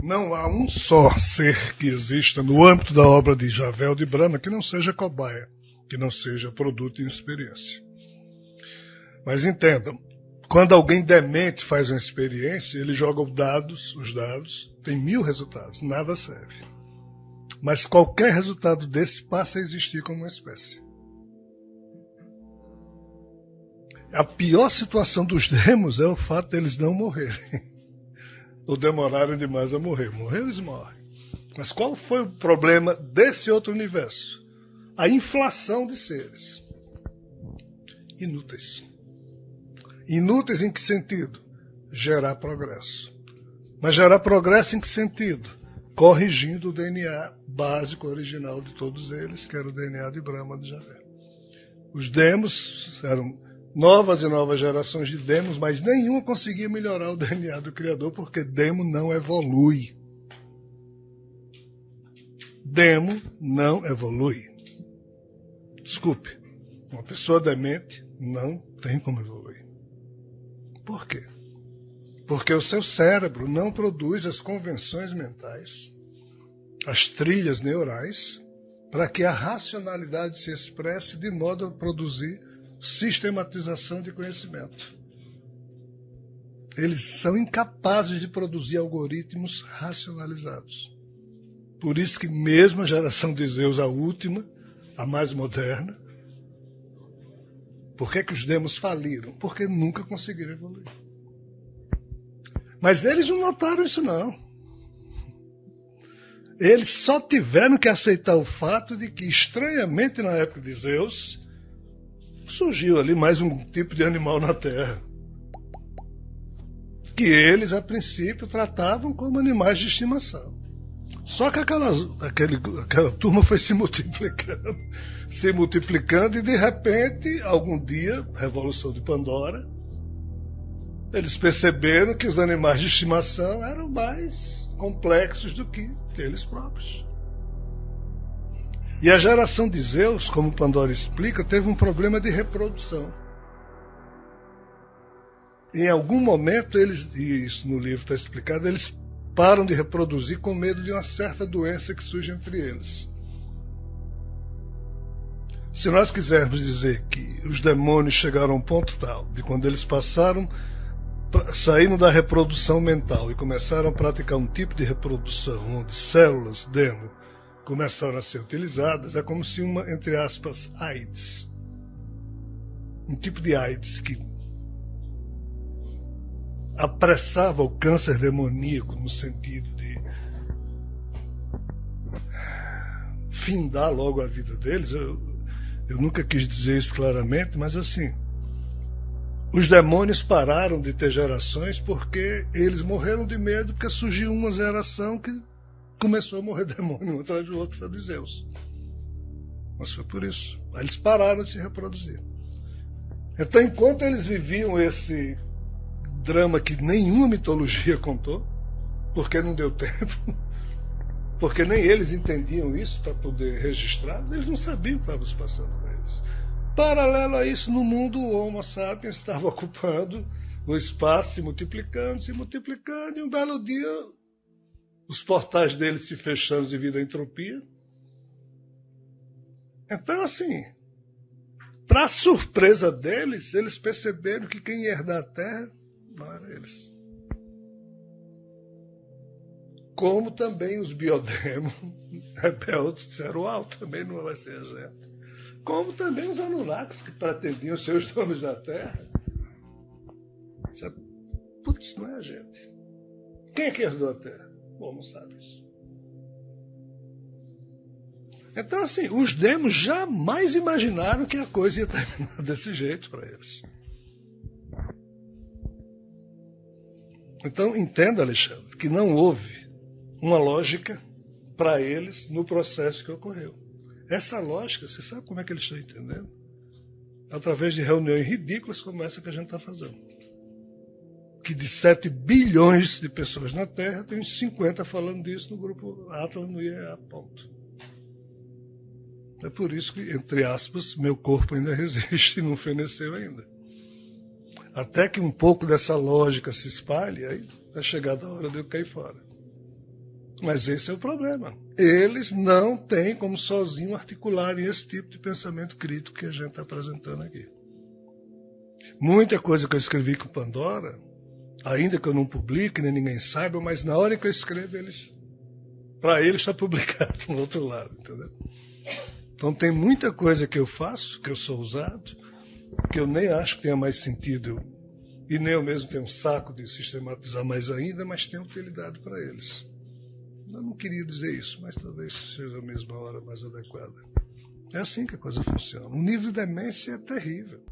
Não há um só ser que exista no âmbito da obra de Javel de Brahma que não seja cobaia, que não seja produto de experiência. Mas entendam, quando alguém demente faz uma experiência, ele joga os dados, tem 1000 resultados, nada serve. Mas qualquer resultado desse passa a existir como uma espécie. A pior situação dos demos é o fato deles não morrerem. Ou demorarem demais a morrer. Morrer, eles morrem. Mas qual foi o problema desse outro universo? A inflação de seres. Inúteis. Inúteis em que sentido? Gerar progresso. Mas gerar progresso em que sentido? Corrigindo o DNA básico original de todos eles, que era o DNA de Brahma de Javel. Os demos eram novas e novas gerações de demos, mas nenhuma conseguia melhorar o DNA do Criador, porque demo não evolui. Demo não evolui. Desculpe, uma pessoa demente não tem como evoluir. Por quê? Porque o seu cérebro não produz as convenções mentais, as trilhas neurais, para que a racionalidade se expresse de modo a produzir sistematização de conhecimento. Eles são incapazes de produzir algoritmos racionalizados. Por isso que mesmo a geração de Zeus, a última, a mais moderna, por que os demos faliram? Porque nunca conseguiram evoluir. Mas eles não notaram isso não. Eles só tiveram que aceitar o fato de que, estranhamente, na época de Zeus, surgiu ali mais um tipo de animal na Terra, que eles, a princípio, tratavam como animais de estimação. Só que aquela turma foi se multiplicando e, de repente, algum dia, Revolução de Pandora, eles perceberam que os animais de estimação eram mais complexos do que eles próprios. E a geração de Zeus, como Pandora explica, teve um problema de reprodução. Em algum momento, eles, e isso no livro está explicado, eles param de reproduzir com medo de uma certa doença que surge entre eles. Se nós quisermos dizer que os demônios chegaram a um ponto tal, de quando eles saíram da reprodução mental e começaram a praticar um tipo de reprodução, onde células demo começaram a ser utilizadas, é como se uma, entre aspas, AIDS. Um tipo de AIDS que apressava o câncer demoníaco no sentido de findar logo a vida deles. Eu nunca quis dizer isso claramente, mas assim, os demônios pararam de ter gerações porque eles morreram de medo, porque surgiu uma geração que começou a morrer demônio um atrás do outro, foi de Zeus. Mas foi por isso. Aí eles pararam de se reproduzir. Então, enquanto eles viviam esse drama que nenhuma mitologia contou, porque não deu tempo, porque nem eles entendiam isso para poder registrar, eles não sabiam o que estava se passando com eles. Paralelo a isso, no mundo, o Homo sapiens estava ocupando o espaço, se multiplicando, e um belo dia os portais deles se fechando devido à entropia. Então, assim, para surpresa deles, eles perceberam que quem ia herdar a Terra não era eles. Como também os biodemos rebeldes disseram, também não vai ser a gente. Como também os Anunnakis, que pretendiam ser os donos da Terra. Putz, não é a gente. Quem é que herdou a Terra? Bom, não sabe isso. Então, assim, os demos jamais imaginaram que a coisa ia terminar desse jeito para eles. Então, entenda, Alexandre, que não houve uma lógica para eles no processo que ocorreu. Essa lógica, você sabe como é que eles estão entendendo? Através de reuniões ridículas como essa que a gente está fazendo. Que de 7 bilhões de pessoas na Terra, tem uns 50 falando disso no grupo Atlas no IEA, ponto. É por isso que, entre aspas, meu corpo ainda resiste e não feneceu ainda. Até que um pouco dessa lógica se espalhe, aí vai chegar a hora de eu cair fora. Mas esse é o problema. Eles não têm como sozinhos articularem esse tipo de pensamento crítico que a gente está apresentando aqui. Muita coisa que eu escrevi com Pandora, ainda que eu não publique, nem ninguém saiba, mas na hora que eu escrevo, para eles está publicado no outro lado, entendeu? Então tem muita coisa que eu faço, que eu sou usado, que eu nem acho que tenha mais sentido, e nem eu mesmo tenho um saco de sistematizar mais ainda, mas tem utilidade para eles. Eu não queria dizer isso, mas talvez seja a mesma hora mais adequada. É assim que a coisa funciona. O nível de demência é terrível.